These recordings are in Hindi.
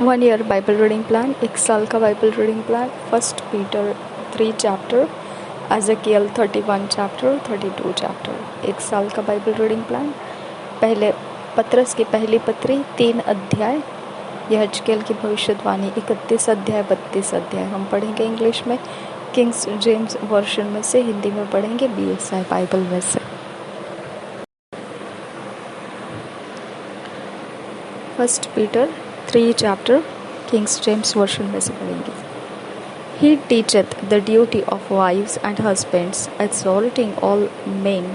1 year बाइबल रीडिंग प्लान, 1 साल का Bible reading plan. 1 Peter 3 chapter, Ezekiel 31 chapter, 32 chapter. 1 साल का बाइबल रीडिंग प्लान। पहले पत्रस की पहली पत्री 3 अध्याय, यहेजकेल की भविष्यवाणी 31 अध्याय 32 अध्याय। हम पढ़ेंगे इंग्लिश में, किंग्स जेम्स वर्जन में से, हिंदी में पढ़ेंगे BSI बाइबल में से। 1 Peter 3 chapter, Kings James version में से पढ़ेंगे। He teacheth the duty of wives and husbands, exhorting all men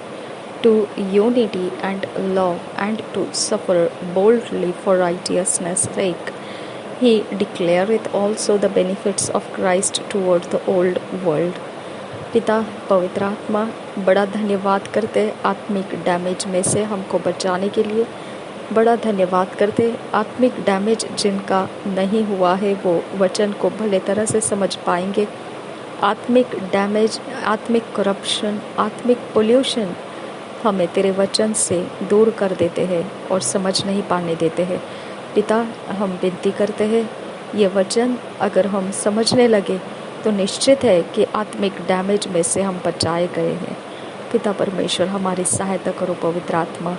to unity and love, and to suffer boldly for righteousness' sake. He declareth also the benefits of Christ toward the old world. पिता पवित्र आत्मा, बड़ा धन्यवाद करते आत्मिक डैमेज में से हमको बचाने के लिए। बड़ा धन्यवाद करते आत्मिक डैमेज जिनका नहीं हुआ है वो वचन को भले तरह से समझ पाएंगे। आत्मिक डैमेज, आत्मिक करप्शन, आत्मिक पोल्यूशन हमें तेरे वचन से दूर कर देते हैं और समझ नहीं पाने देते हैं। पिता, हम विनती करते हैं ये वचन अगर हम समझने लगे तो निश्चित है कि आत्मिक डैमेज में से हम बचाए गए हैं। पिता परमेश्वर, हमारी सहायता करो। पवित्र आत्मा,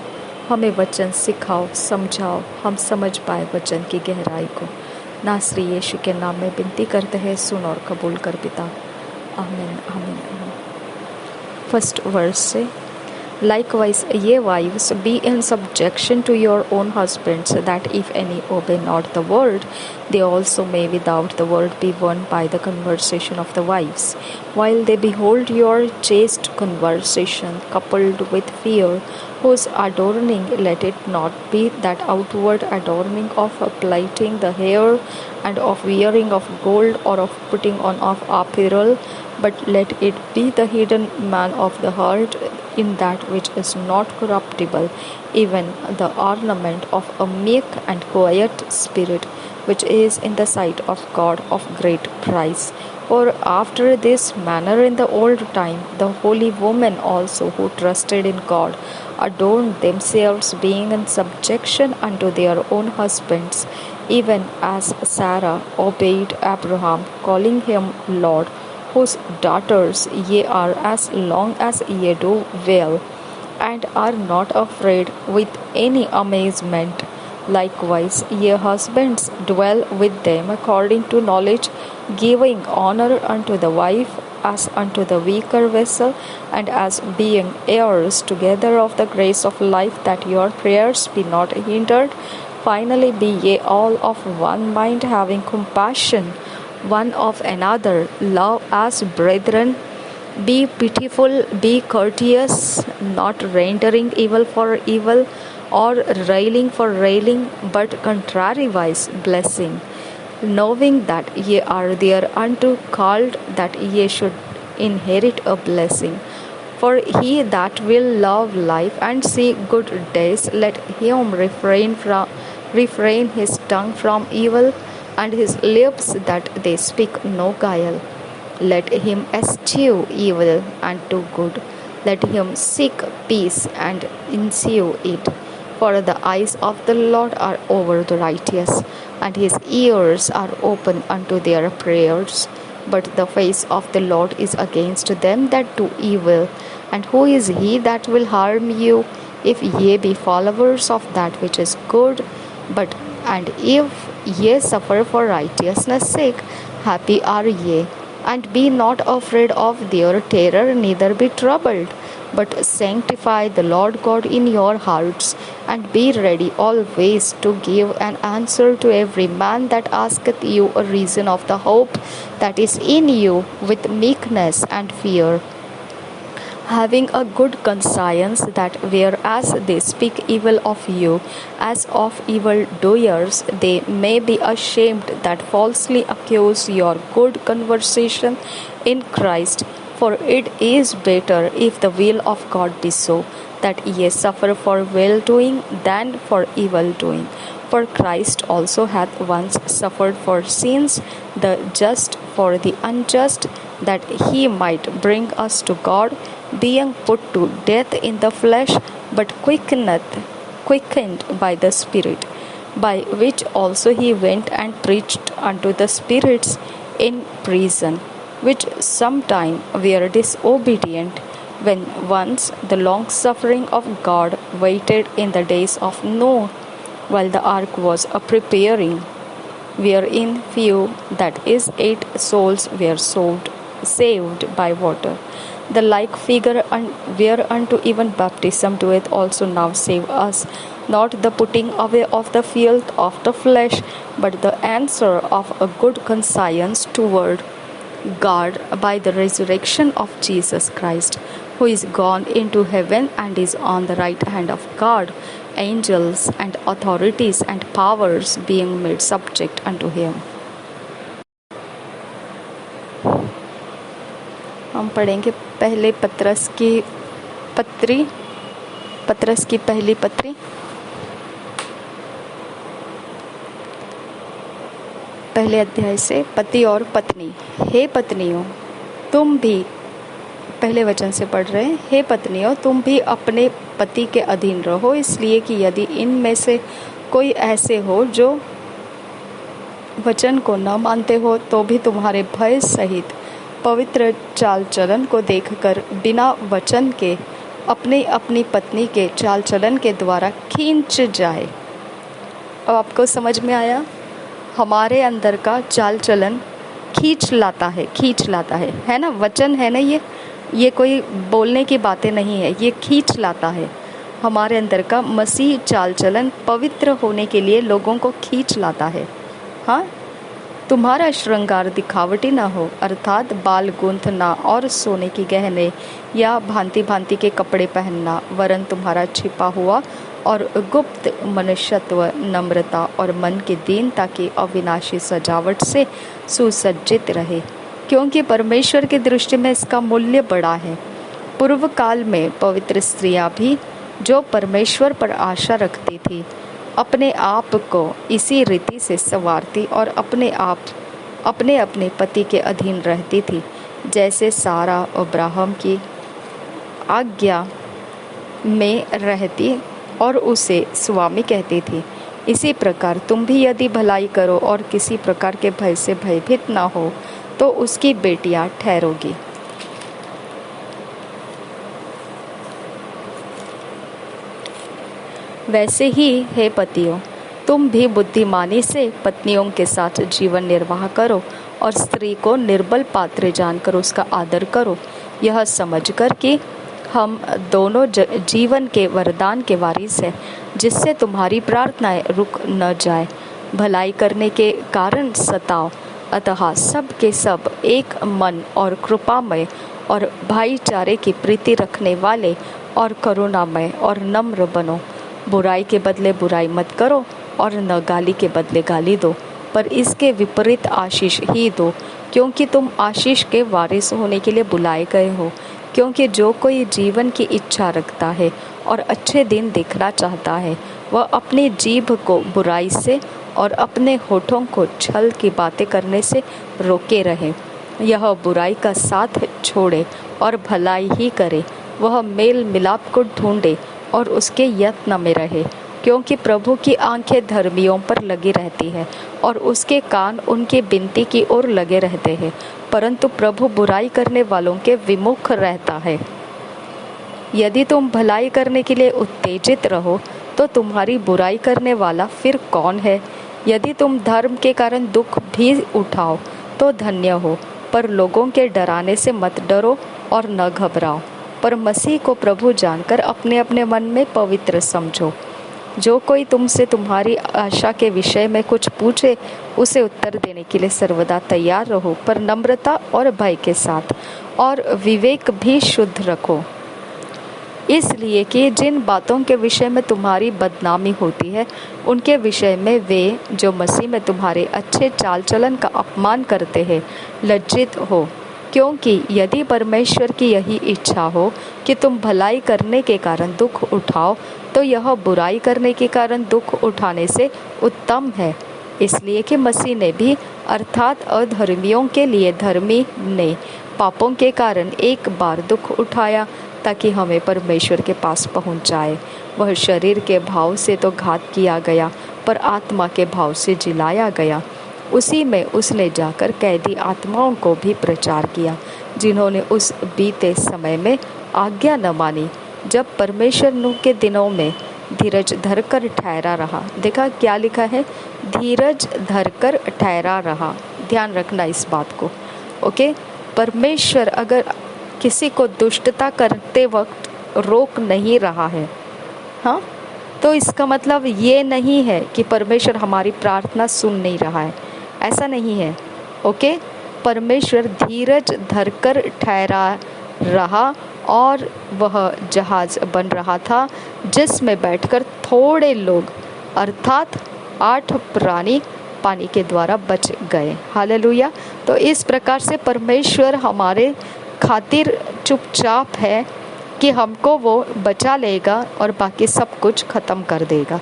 हमें वचन सिखाओ, समझाओ, हम समझ पाए वचन की गहराई को। नासरी यीशु के नाम में विनती करते हैं, सुन और कबूल कर पिता। आमीन आमीन आमीन। 1 वर्स से, Likewise, ye wives, be in subjection to your own husbands, that if any obey not the word, they also may without the word be won by the conversation of the wives, while they behold your chaste conversation coupled with fear, whose adorning let it not be that outward adorning of plaiting the hair and of wearing of gold or of putting on of apparel, but let it be the hidden man of the heart, in that which is not corruptible, even the ornament of a meek and quiet spirit, which is in the sight of God of great price. For after this manner in the old time the holy women also who trusted in God adorned themselves, being in subjection unto their own husbands, even as Sarah obeyed Abraham, calling him Lord, whose daughters ye are as long as ye do well, and are not afraid with any amazement. Likewise, ye husbands, dwell with them according to knowledge, giving honor unto the wife as unto the weaker vessel, and as being heirs together of the grace of life, that your prayers be not hindered. Finally, be ye all of one mind, having compassion one of another, love as brethren, be pitiful, be courteous, not rendering evil for evil, or railing for railing, but contrariwise blessing, knowing that ye are thereunto called, that ye should inherit a blessing. For he that will love life and see good days, let him refrain his tongue from evil, and his lips that they speak no guile. Let him eschew evil and do good. Let him seek peace and ensue it. For the eyes of the Lord are over the righteous, and his ears are open unto their prayers. But the face of the Lord is against them that do evil. And who is he that will harm you, if ye be followers of that which is good? And if ye suffer for righteousness' sake, happy are ye. And be not afraid of their terror, neither be troubled, but sanctify the Lord God in your hearts, and be ready always to give an answer to every man that asketh you a reason of the hope that is in you, with meekness and fear, having a good conscience, that whereas they speak evil of you as of evildoers, they may be ashamed that falsely accuse your good conversation in Christ. For it is better, if the will of God be so, that ye suffer for well-doing than for evil-doing. For Christ also hath once suffered for sins, the just for the unjust, that he might bring us to God, being put to death in the flesh, but quickened by the Spirit. by which also he went and preached unto the spirits in prison, which sometime were disobedient, when once the long suffering of God waited in the days of Noah, while the ark was a preparing, wherein few, that is 8 souls, were saved by water. The like figure whereunto even baptism doeth also now save us, not the putting away of the filth of the flesh, but the answer of a good conscience toward God by the resurrection of Jesus Christ, who is gone into heaven and is on the right hand of God, angels and authorities and powers being made subject unto him. हम पढ़ेंगे पहले पतरस की पहली पत्री, पहले अध्याय से। पति और पत्नी। हे पत्नियों, तुम भी, पहले वचन से पढ़ रहे हैं, हे पत्नियों तुम भी अपने पति के अधीन रहो, इसलिए कि यदि इनमें से कोई ऐसे हो जो वचन को न मानते हो, तो भी तुम्हारे भय सहित पवित्र चाल चलन को देखकर बिना वचन के अपनी अपनी पत्नी के चाल चलन के द्वारा खींच जाए। अब आपको समझ में आया? हमारे अंदर का चाल चलन खींच लाता है ना? वचन है ना, ये कोई बोलने की बातें नहीं है, ये खींच लाता है। हमारे अंदर का मसीह चाल चलन पवित्र होने के लिए लोगों को खींच लाता है। हाँ, तुम्हारा श्रृंगार दिखावटी ना हो, अर्थात बाल गूंथना और सोने की गहने या भांति भांति के कपड़े पहनना, वरन तुम्हारा छिपा हुआ और गुप्त मनुष्यत्व नम्रता और मन की दीनता की अविनाशी सजावट से सुसज्जित रहे, क्योंकि परमेश्वर की दृष्टि में इसका मूल्य बड़ा है। पूर्व काल में पवित्र स्त्रियां भी, जो परमेश्वर पर आशा रखती थी, अपने आप को इसी रीति से संवारती और अपने अपने पति के अधीन रहती थी, जैसे सारा अब्राहम की आज्ञा में रहती और उसे स्वामी कहती थी। इसी प्रकार तुम भी यदि भलाई करो और किसी प्रकार के भय से भयभीत ना हो, तो उसकी बेटियां ठहरोगी। वैसे ही हे पतियों, तुम भी बुद्धिमानी से पत्नियों के साथ जीवन निर्वाह करो और स्त्री को निर्बल पात्र जानकर उसका आदर करो, यह समझकर कि हम दोनों जीवन के वरदान के वारिस हैं, जिससे तुम्हारी प्रार्थनाएं रुक न जाए। भलाई करने के कारण सताओ, अतः सब के सब एक मन और कृपामय और भाईचारे की प्रीति रखने वाले और करुणामय और नम्र बनो। बुराई के बदले बुराई मत करो और न गाली के बदले गाली दो, पर इसके विपरीत आशीष ही दो, क्योंकि तुम आशीष के वारिस होने के लिए बुलाए गए हो। क्योंकि जो कोई जीवन की इच्छा रखता है और अच्छे दिन देखना चाहता है, वह अपनी जीभ को बुराई से और अपने होठों को छल की बातें करने से रोके रहे। यह बुराई का साथ छोड़े और भलाई ही करे। वह मेल मिलाप को ढूंढे और उसके यत्न में रहे, क्योंकि प्रभु की आंखें धर्मियों पर लगी रहती है और उसके कान उनकी विनती की ओर लगे रहते हैं, परंतु प्रभु बुराई करने वालों के विमुख रहता है। यदि तुम भलाई करने के लिए उत्तेजित रहो, तो तुम्हारी बुराई करने वाला फिर कौन है? यदि तुम धर्म के कारण दुख भी उठाओ, तो धन्य हो, पर लोगों के डराने से मत डरो और न घबराओ, पर मसीह को प्रभु जानकर अपने अपने मन में पवित्र समझो। जो कोई तुमसे तुम्हारी आशा के विषय में कुछ पूछे, उसे उत्तर देने के लिए सर्वदा तैयार रहो, पर नम्रता और भय के साथ, और विवेक भी शुद्ध रखो। इसलिए कि जिन बातों के विषय में तुम्हारी बदनामी होती है, उनके विषय में वे जो मसीह में तुम्हारे अच्छे चाल चलन का अपमान करते हैं, लज्जित हो। क्योंकि यदि परमेश्वर की यही इच्छा हो कि तुम भलाई करने के कारण दुख उठाओ, तो यह बुराई करने के कारण दुख उठाने से उत्तम है। इसलिए कि मसीह ने भी, अर्थात अधर्मियों के लिए धर्मी ने पापों के कारण एक बार दुख उठाया, ताकि हमें परमेश्वर के पास पहुंच जाए। वह शरीर के भाव से तो घात किया गया, पर आत्मा के भाव से जिलाया गया, उसी में उसने जाकर कैदी आत्माओं को भी प्रचार किया, जिन्होंने उस बीते समय में आज्ञा न मानी, जब परमेश्वर नूह के दिनों में धीरज धरकर ठहरा रहा। देखा क्या लिखा है, धीरज धरकर ठहरा रहा। ध्यान रखना इस बात को। ओके, परमेश्वर अगर किसी को दुष्टता करते वक्त रोक नहीं रहा है, हाँ, तो इसका मतलब ये नहीं है कि परमेश्वर हमारी प्रार्थना सुन नहीं रहा है, ऐसा नहीं है। ओके, परमेश्वर धीरज धरकर ठहरा रहा और वह जहाज बन रहा था, जिसमें बैठकर थोड़े लोग अर्थात 8 प्राणी पानी के द्वारा बच गए। हालेलुया। तो इस प्रकार से परमेश्वर हमारे खातिर चुपचाप है कि हमको वो बचा लेगा और बाकी सब कुछ ख़त्म कर देगा।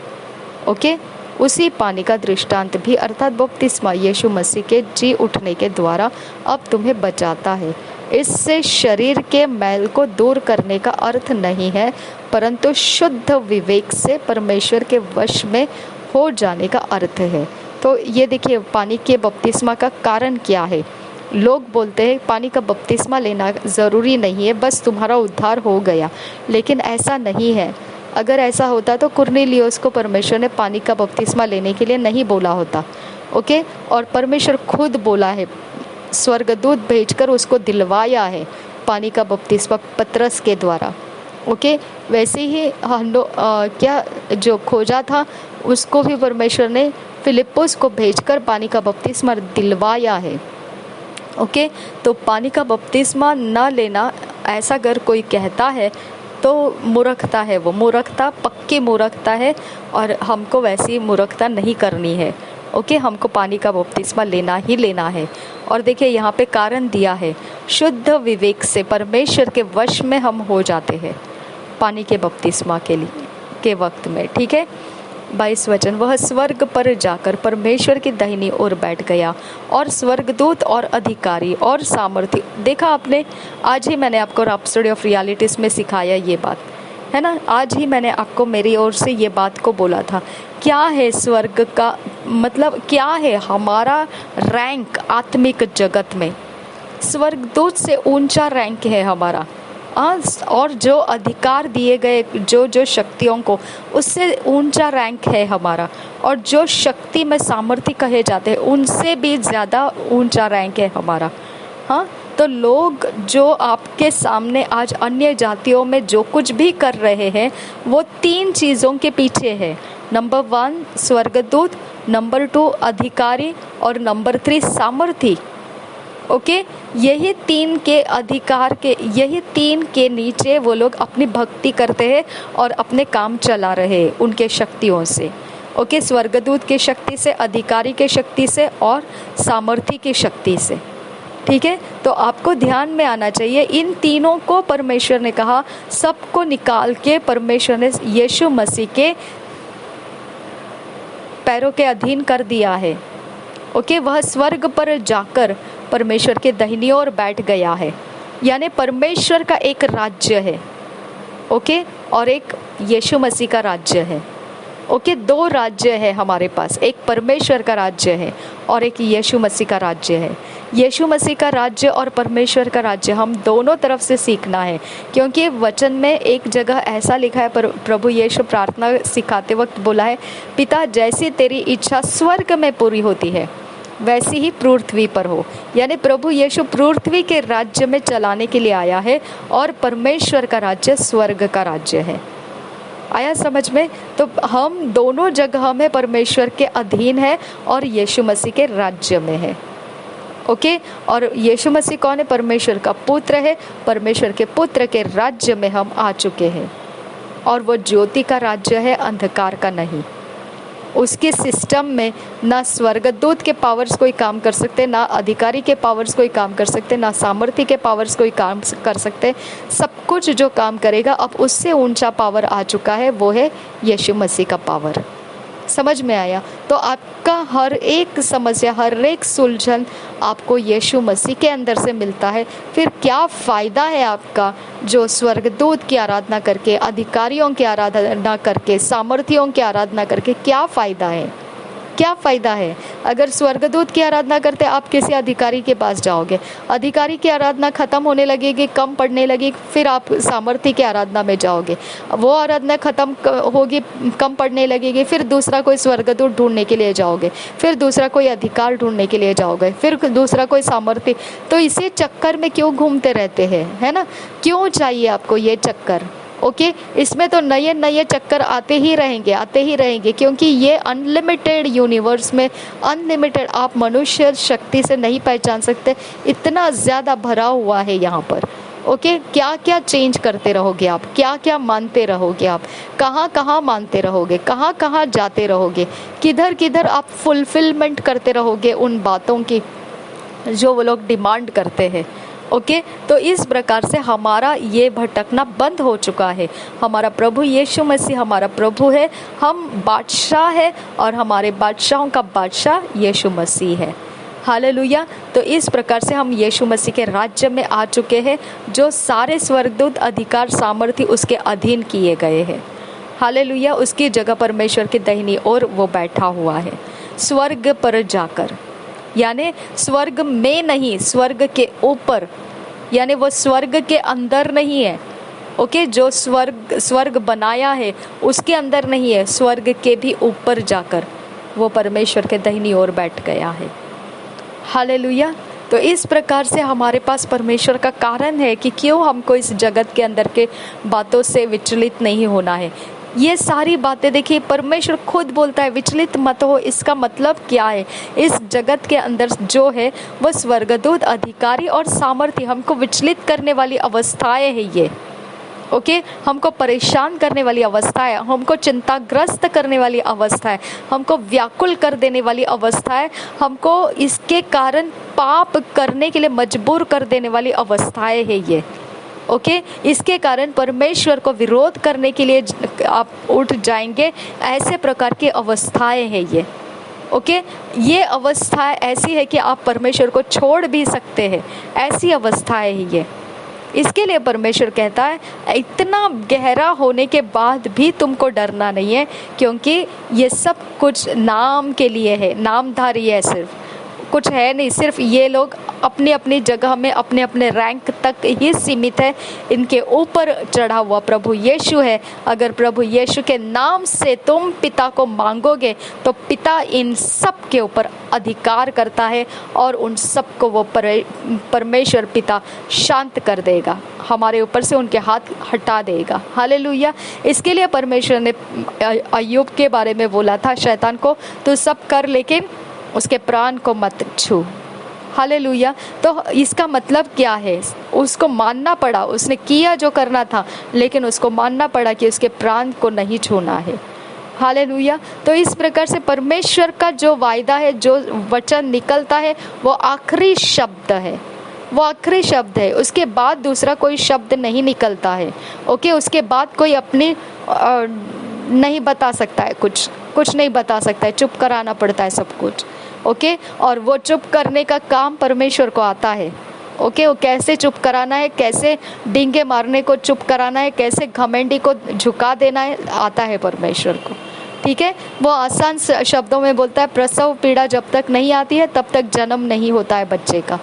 ओके, उसी पानी का दृष्टांत भी अर्थात बपतिस्मा यीशु मसीह के जी उठने के द्वारा अब तुम्हें बचाता है। इससे शरीर के मैल को दूर करने का अर्थ नहीं है, परंतु शुद्ध विवेक से परमेश्वर के वश में हो जाने का अर्थ है। तो ये देखिए, पानी के बपतिस्मा का कारण क्या है। लोग बोलते हैं पानी का बपतिस्मा लेना ज़रूरी नहीं है, बस तुम्हारा उद्धार हो गया, लेकिन ऐसा नहीं है। अगर ऐसा होता तो कुरनेलियुस को परमेश्वर ने पानी का बपतिस्मा लेने के लिए नहीं बोला होता। ओके, और परमेश्वर खुद बोला है, स्वर्गदूत भेजकर उसको दिलवाया है पानी का बपतिस्मा पतरस के द्वारा। ओके, वैसे ही क्या जो खोजा था उसको भी परमेश्वर ने फिलिप्पुस को भेजकर पानी का बपतिस्मा दिलवाया है। ओके, तो पानी का बपतिस्मा न लेना, ऐसा अगर कोई कहता है तो मूर्खता है, वो मूर्खता पक्की मूर्खता है और हमको वैसी मूर्खता नहीं करनी है। ओके, हमको पानी का बपतिस्मा लेना ही लेना है। और देखिए यहाँ पे कारण दिया है, शुद्ध विवेक से परमेश्वर के वश में हम हो जाते हैं पानी के बपतिस्मा के वक्त में। ठीक है, 22 वचन, वह स्वर्ग पर जाकर परमेश्वर की दाहिनी ओर बैठ गया और स्वर्गदूत और अधिकारी और सामर्थी, देखा आपने, आज ही मैंने आपको रैप्सोडी ऑफ रियलिटीज में सिखाया ये बात, है ना। आज ही मैंने आपको मेरी ओर से ये बात को बोला था। क्या है स्वर्ग का मतलब, क्या है हमारा रैंक आत्मिक जगत में। स्वर्गदूत से ऊंचा रैंक है हमारा, और जो अधिकार दिए गए जो शक्तियों को, उससे ऊंचा रैंक है हमारा। और जो शक्ति में सामर्थ्य कहे जाते हैं उनसे भी ज़्यादा ऊंचा रैंक है हमारा। हाँ, तो लोग जो आपके सामने आज अन्य जातियों में जो कुछ भी कर रहे हैं वो 3 चीज़ों के पीछे है। नंबर 1 स्वर्गदूत, नंबर 2 अधिकारी और नंबर 3 सामर्थी। ओके, यही 3 के अधिकार के, यही 3 के नीचे वो लोग अपनी भक्ति करते हैं और अपने काम चला रहे हैं उनके शक्तियों से। ओके, स्वर्गदूत की शक्ति से, अधिकारी के शक्ति से और सामर्थी की शक्ति से। ठीक है, तो आपको ध्यान में आना चाहिए, इन तीनों को परमेश्वर ने कहा, सबको निकाल के परमेश्वर ने यीशु मसीह के पैरों के अधीन कर दिया है। ओके, वह स्वर्ग पर जाकर परमेश्वर के दाहिनी ओर बैठ गया है, यानी परमेश्वर का एक राज्य है। ओके, और एक यीशु मसीह का राज्य है। ओके, 2 राज्य है हमारे पास, एक परमेश्वर का राज्य है और एक यीशु मसीह का राज्य है। यीशु मसीह का राज्य और परमेश्वर का राज्य हम दोनों तरफ से सीखना है, क्योंकि वचन में एक जगह ऐसा लिखा है, प्रभु यीशु प्रार्थना सिखाते वक्त बोला है, पिता जैसी तेरी इच्छा स्वर्ग में पूरी होती है वैसी ही पृथ्वी पर हो। यानी प्रभु यीशु पृथ्वी के राज्य में चलाने के लिए आया है और परमेश्वर का राज्य स्वर्ग का राज्य है। आया समझ में? तो हम दोनों जगह में परमेश्वर के अधीन है और यीशु मसीह के राज्य में है। ओके, और यीशु मसीह कौन है? परमेश्वर का पुत्र है। परमेश्वर के पुत्र के राज्य में हम आ चुके हैं और वो ज्योति का राज्य है, अंधकार का नहीं। उसके सिस्टम में ना स्वर्गदूत के पावर्स कोई काम कर सकते, ना अधिकारी के पावर्स कोई काम कर सकते, ना सामर्थ्य के पावर्स कोई काम कर सकते। सब कुछ जो काम करेगा अब उससे ऊंचा पावर आ चुका है, वो है यीशु मसीह का पावर। समझ में आया? तो आपका हर एक समस्या, हर एक सुलझन आपको यीशु मसीह के अंदर से मिलता है। फिर क्या फ़ायदा है आपका जो स्वर्गदूत की आराधना करके, अधिकारियों की आराधना करके, सामर्थियों की आराधना करके क्या फ़ायदा है? क्या फ़ायदा है? अगर स्वर्गदूत की आराधना करते आप किसी अधिकारी के पास जाओगे, अधिकारी की आराधना खत्म होने लगेगी, कम पड़ने लगेगी, फिर आप सामर्थ्य की आराधना में जाओगे, वो आराधना खत्म होगी, कम पड़ने लगेगी, फिर दूसरा कोई स्वर्गदूत ढूंढने के लिए जाओगे, फिर दूसरा कोई अधिकार ढूंढने के लिए जाओगे, फिर दूसरा कोई सामर्थ्य। तो इसी चक्कर में क्यों घूमते रहते हैं, है ना? क्यों चाहिए आपको ये चक्कर? ओके, इसमें तो नए नए चक्कर आते ही रहेंगे, क्योंकि ये अनलिमिटेड यूनिवर्स में अनलिमिटेड, आप मनुष्य शक्ति से नहीं पहचान सकते, इतना ज़्यादा भरा हुआ है यहाँ पर। ओके, क्या क्या चेंज करते रहोगे आप, क्या क्या मानते रहोगे आप, कहाँ कहाँ मानते रहोगे, कहाँ कहाँ जाते रहोगे, किधर किधर आप फुलफिलमेंट करते रहोगे उन बातों की जो वो लोग डिमांड करते हैं। ओके, तो इस प्रकार से हमारा ये भटकना बंद हो चुका है। हमारा प्रभु यीशु मसीह हमारा प्रभु है, हम बादशाह है और हमारे बादशाहों का बादशाह यीशु मसीह है। हालेलुया। तो इस प्रकार से हम यीशु मसीह के राज्य में आ चुके हैं, जो सारे स्वर्गदूत अधिकार सामर्थ्य उसके अधीन किए गए हैं। हालेलुया। उसकी जगह परमेश्वर की दाहिनी ओर वो बैठा हुआ है, स्वर्ग पर जाकर, यानी स्वर्ग में नहीं, स्वर्ग के ऊपर, यानी वो स्वर्ग के अंदर नहीं है। ओके, जो स्वर्ग बनाया है उसके अंदर नहीं है, स्वर्ग के भी ऊपर जाकर वो परमेश्वर के दाहिनी ओर बैठ गया है। हालेलुया। तो इस प्रकार से हमारे पास परमेश्वर का कारण है कि क्यों हमको इस जगत के अंदर के बातों से विचलित नहीं होना है। ये सारी बातें देखिए, परमेश्वर खुद बोलता है विचलित मत हो। इसका मतलब क्या है? इस जगत के अंदर जो है वो स्वर्गदूत, अधिकारी और सामर्थ्य, हमको विचलित करने वाली अवस्थाएं है ये। ओके, हमको परेशान करने वाली अवस्था है, हमको चिंताग्रस्त करने वाली अवस्था है, हमको व्याकुल कर देने वाली अवस्था है, हमको इसके कारण पाप करने के लिए मजबूर कर देने वाली अवस्थाएं है ये। ओके, इसके कारण परमेश्वर को विरोध करने के लिए आप उठ जाएंगे, ऐसे प्रकार की अवस्थाएं है ये। ओके, ये अवस्था ऐसी है कि आप परमेश्वर को छोड़ भी सकते हैं, ऐसी अवस्थाएं है ये। इसके लिए परमेश्वर कहता है इतना गहरा होने के बाद भी तुमको डरना नहीं है, क्योंकि ये सब कुछ नाम के लिए है, नामधारी है, सिर्फ कुछ है नहीं, सिर्फ ये लोग अपनी अपनी जगह में अपने अपने रैंक तक ही सीमित है। इनके ऊपर चढ़ा हुआ प्रभु यीशु है। अगर प्रभु यीशु के नाम से तुम पिता को मांगोगे तो पिता इन सब के ऊपर अधिकार करता है और उन सब को वो परमेश्वर पिता शांत कर देगा, हमारे ऊपर से उनके हाथ हटा देगा। हालेलुया। इसके लिए परमेश्वर ने अय्यूब के बारे में बोला था शैतान को, तू सब कर लेकिन उसके प्राण को मत छू। हालेलुया। तो इसका मतलब क्या है? उसको मानना पड़ा, उसने किया जो करना था, लेकिन उसको मानना पड़ा कि उसके प्राण को नहीं छूना है। हालेलुया। तो इस प्रकार से परमेश्वर का जो वायदा है, जो वचन निकलता है, वो आखिरी शब्द है, वो आखिरी शब्द है। उसके बाद दूसरा कोई शब्द नहीं निकलता है। ओके, उसके बाद कोई अपनी नहीं बता सकता है, कुछ नहीं बता सकता है, चुप कराना पड़ता है सब कुछ। ओके, और वो चुप करने का काम परमेश्वर को आता है। ओके, वो कैसे चुप कराना है, कैसे डींगे मारने को चुप कराना है, कैसे घमंडी को झुका देना है, आता है परमेश्वर को। ठीक है, वो आसान शब्दों में बोलता है, प्रसव पीड़ा जब तक नहीं आती है तब तक जन्म नहीं होता है बच्चे का।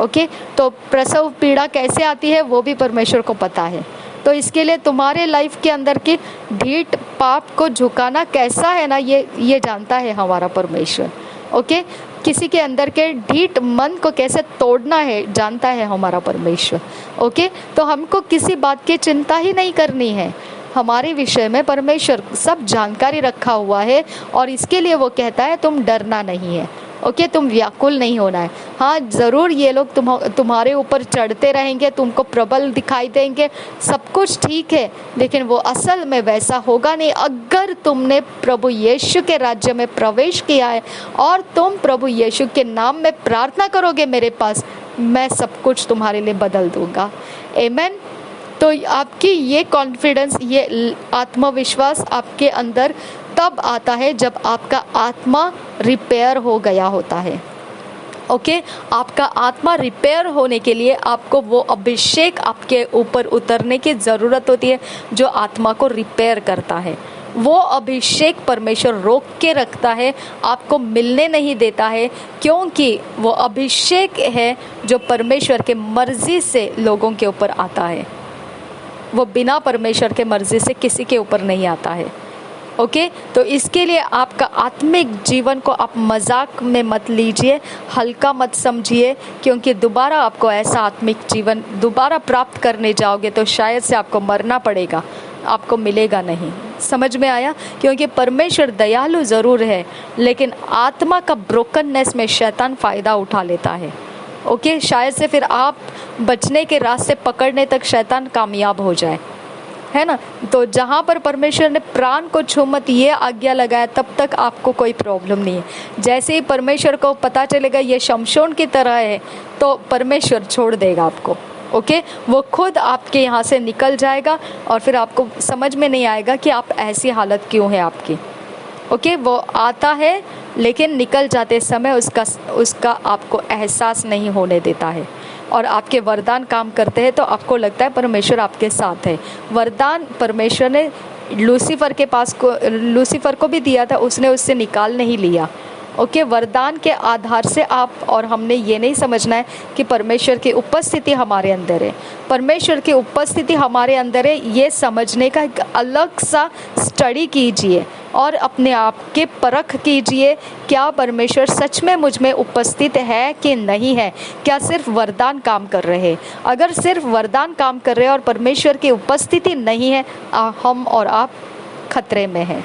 ओके, तो प्रसव पीड़ा कैसे आती है वो भी परमेश्वर को पता है। तो इसके लिए तुम्हारे लाइफ के अंदर की ढीठ पाप को झुकाना कैसा है ना, ये जानता है हमारा परमेश्वर। ओके, किसी के अंदर के ढीठ मन को कैसे तोड़ना है जानता है हमारा परमेश्वर। ओके, तो हमको किसी बात की चिंता ही नहीं करनी है, हमारे विषय में परमेश्वर सब जानकारी रखा हुआ है और इसके लिए वो कहता है तुम डरना नहीं है। ओके, तुम व्याकुल नहीं होना है। हाँ, ज़रूर ये लोग तुम्हारे ऊपर चढ़ते रहेंगे, तुमको प्रबल दिखाई देंगे, सब कुछ ठीक है, लेकिन वो असल में वैसा होगा नहीं। अगर तुमने प्रभु यीशु के राज्य में प्रवेश किया है और तुम प्रभु यीशु के नाम में प्रार्थना करोगे मेरे पास, मैं सब कुछ तुम्हारे लिए बदल दूंगा। आमीन। तो आपकी ये कॉन्फिडेंस, ये आत्मविश्वास आपके अंदर तब आता है जब आपका आत्मा रिपेयर हो गया होता है। ओके, आपका आत्मा रिपेयर होने के लिए आपको वो अभिषेक आपके ऊपर उतरने की ज़रूरत होती है जो आत्मा को रिपेयर करता है। वो अभिषेक परमेश्वर रोक के रखता है, आपको मिलने नहीं देता है, क्योंकि वो अभिषेक है जो परमेश्वर के मर्जी से लोगों के ऊपर आता है। वो बिना परमेश्वर के मर्जी से किसी के ऊपर नहीं आता है। ओके, तो इसके लिए आपका आत्मिक जीवन को आप मजाक में मत लीजिए, हल्का मत समझिए, क्योंकि दोबारा आपको ऐसा आत्मिक जीवन दोबारा प्राप्त करने जाओगे तो शायद से आपको मरना पड़ेगा, आपको मिलेगा नहीं। समझ में आया? क्योंकि परमेश्वर दयालु ज़रूर है, लेकिन आत्मा का ब्रोकननेस में शैतान फ़ायदा उठा लेता है। ओके, शायद से फिर आप बचने के रास्ते पकड़ने तक शैतान कामयाब हो जाए, है ना। तो जहाँ पर परमेश्वर ने प्राण को छू मत ये आज्ञा लगाया, तब तक आपको कोई प्रॉब्लम नहीं है। जैसे ही परमेश्वर को पता चलेगा ये शमशोन की तरह है, तो परमेश्वर छोड़ देगा आपको। ओके, वो खुद आपके यहाँ से निकल जाएगा और फिर आपको समझ में नहीं आएगा कि आप ऐसी हालत क्यों है आपकी। ओके, वो आता है लेकिन निकल जाते समय उसका आपको एहसास नहीं होने देता है। और आपके वरदान काम करते हैं तो आपको लगता है परमेश्वर आपके साथ है। वरदान परमेश्वर ने लूसीफर को भी दिया था, उसने उससे निकाल नहीं लिया। ओके, वरदान के आधार से आप और हमने ये नहीं समझना है कि परमेश्वर की उपस्थिति हमारे अंदर है। परमेश्वर की उपस्थिति हमारे अंदर है, ये समझने का एक अलग सा स्टडी कीजिए और अपने आप के परख कीजिए, क्या परमेश्वर सच में मुझ में उपस्थित है कि नहीं है। क्या सिर्फ वरदान काम कर रहे हैं? अगर सिर्फ वरदान काम कर रहे हैं और परमेश्वर की उपस्थिति नहीं है, हम और आप खतरे में हैं।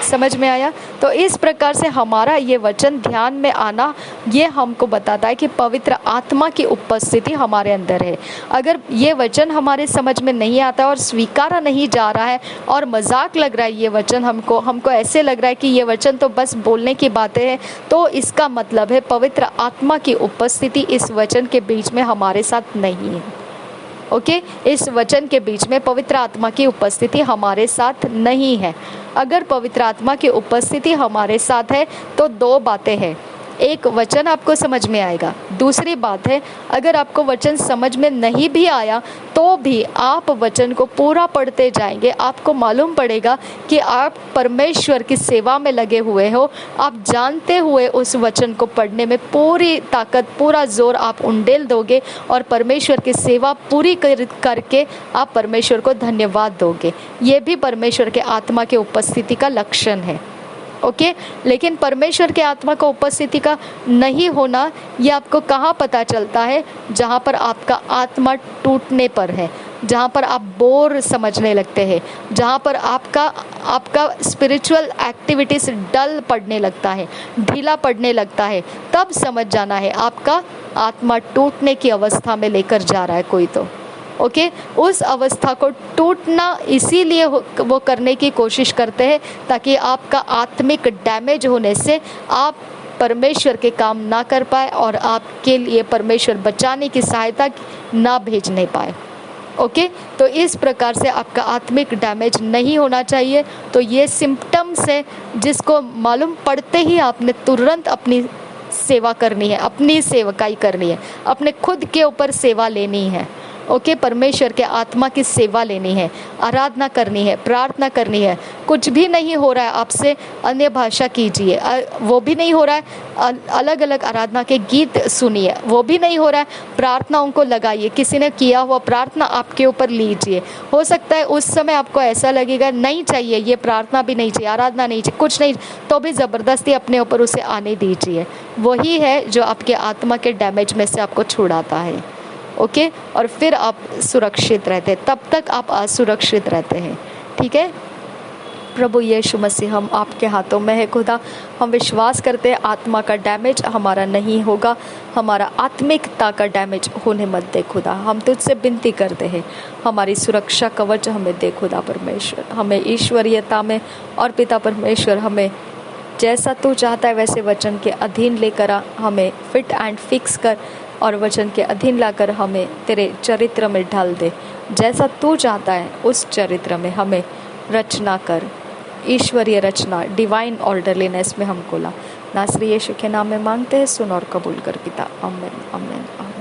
समझ में आया? तो इस प्रकार से हमारा ये वचन ध्यान में आना, ये हमको बताता है कि पवित्र आत्मा की उपस्थिति हमारे अंदर है। अगर ये वचन हमारे समझ में नहीं आता और स्वीकारा नहीं जा रहा है और मजाक लग रहा है ये वचन, हमको ऐसे लग रहा है कि ये वचन तो बस बोलने की बातें हैं, तो इसका मतलब है पवित्र आत्मा की उपस्थिति इस वचन के बीच में हमारे साथ नहीं है। ओके, इस वचन के बीच में पवित्र आत्मा की उपस्थिति हमारे साथ नहीं है। अगर पवित्र आत्मा की उपस्थिति हमारे साथ है तो दो बातें हैं। एक, वचन आपको समझ में आएगा। दूसरी बात है, अगर आपको वचन समझ में नहीं भी आया तो भी आप वचन को पूरा पढ़ते जाएंगे, आपको मालूम पड़ेगा कि आप परमेश्वर की सेवा में लगे हुए हो। आप जानते हुए उस वचन को पढ़ने में पूरी ताकत, पूरा जोर आप उंडेल दोगे और परमेश्वर की सेवा पूरी करके आप परमेश्वर को धन्यवाद दोगे। ये भी परमेश्वर के आत्मा के उपस्थिति का लक्षण है। ओके, लेकिन परमेश्वर के आत्मा का उपस्थिति का नहीं होना, ये आपको कहाँ पता चलता है? जहाँ पर आपका आत्मा टूटने पर है, जहाँ पर आप बोर समझने लगते हैं, जहाँ पर आपका स्पिरिचुअल एक्टिविटीज डल पड़ने लगता है, ढीला पड़ने लगता है, तब समझ जाना है आपका आत्मा टूटने की अवस्था में लेकर जा रहा है कोई तो। ओके, उस अवस्था को टूटना इसीलिए वो करने की कोशिश करते हैं ताकि आपका आत्मिक डैमेज होने से आप परमेश्वर के काम ना कर पाए और आपके लिए परमेश्वर बचाने की सहायता ना भेजने पाए। ओके, तो इस प्रकार से आपका आत्मिक डैमेज नहीं होना चाहिए। तो ये सिम्पटम्स है जिसको मालूम पड़ते ही आपने तुरंत अपनी सेवा करनी है, अपनी सेवकाई करनी है, अपने खुद के ऊपर सेवा लेनी है। ओके, परमेश्वर के आत्मा की सेवा लेनी है, आराधना करनी है, प्रार्थना करनी है। कुछ भी नहीं हो रहा है आपसे, अन्य भाषा कीजिए, वो भी नहीं हो रहा है, अलग अलग आराधना के गीत सुनिए, वो भी नहीं हो रहा है, प्रार्थनाओं को लगाइए, किसी ने किया हुआ प्रार्थना आपके ऊपर लीजिए। हो सकता है उस समय आपको ऐसा लगेगा नहीं चाहिए, ये प्रार्थना भी नहीं चाहिए, आराधना नहीं चाहिए, कुछ नहीं, तो भी ज़बरदस्ती अपने ऊपर उसे आने दीजिए। वही है जो आपके आत्मा के डैमेज में से आपको छुड़ाता है। ओके, और फिर आप सुरक्षित रहते हैं, तब तक आप असुरक्षित रहते हैं। ठीक है, प्रभु यीशु मसीह, हम आपके हाथों में है खुदा। हम विश्वास करते हैं आत्मा का डैमेज हमारा नहीं होगा, हमारा आत्मिकता का डैमेज होने मत दे खुदा। हम तुझसे विनती करते हैं, हमारी सुरक्षा कवच हमें दे खुदा परमेश्वर, हमें ईश्वरीयता में, और पिता परमेश्वर हमें जैसा तू चाहता है वैसे वचन के अधीन लेकर आ, हमें फिट एंड फिक्स कर और वचन के अधीन लाकर हमें तेरे चरित्र में ढाल दे। जैसा तू चाहता है उस चरित्र में हमें रचना कर। ईश्वरीय रचना, डिवाइन ऑर्डरलीनेस में हमको ला। नासरी यीशु के नाम में मांगते हैं, सुन और कबूल कर पिता। आमीन, आमीन, आमीन।